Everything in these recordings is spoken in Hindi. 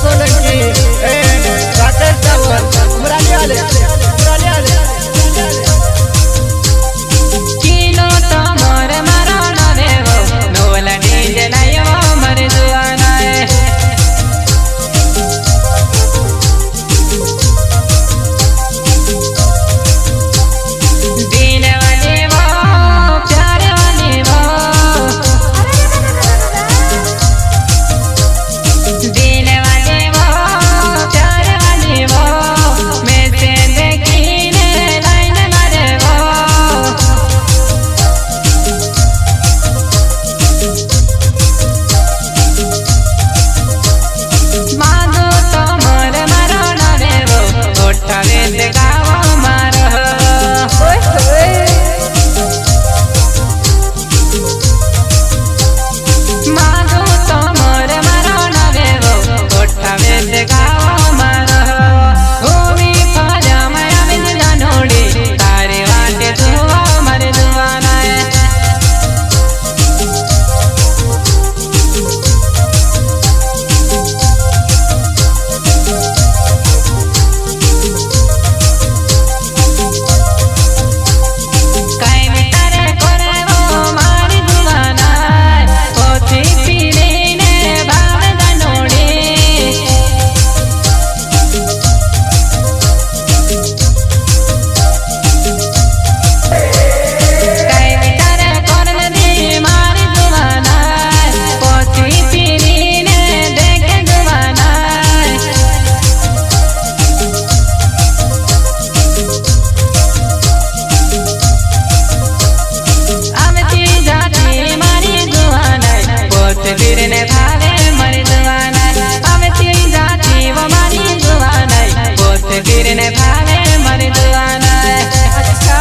सोलंकी एंड राकेश रावल उमराली वाले किलो तो मोर मारो नवे वो नोल डीजे लायो मर जुआना है दिल वाले वो प्यार वाले वो दिल वाले वो प्यार वाले वो मैं से देखीने लाइन मारे वो मानो तो मोर मारो नवे वो उठावे ते गावो मारो मानो तो मोर मारो नवे वो उठावे ते गावो मारो भूमि पाजा माया बिन जानोड़ी तारे वाटे दुआ मर दुआना है काई में तारे कोरे वो मारी दुआना पोथी पीने ने भाव जानोड़ी काई में तारे कोरे दी मारी दुआना पोथी पीने ने देखे दुआना आमती जाती मारी दुआना पोत फिर ने भावे मर दुआना आमती जाती वो मारी दुआना पोत फिर ने भावे मर दुआना अच्छा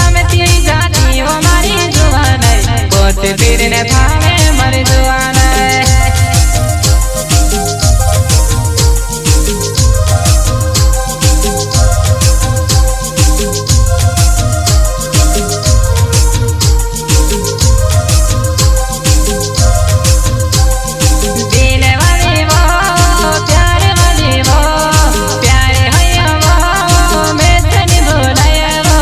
आमती जाती वो मारी दुआना पोत फिर ने भावे मर दुआना दिल वाले वो प्यार वाले वो प्यारे होया वो मैं तने भुलाया वो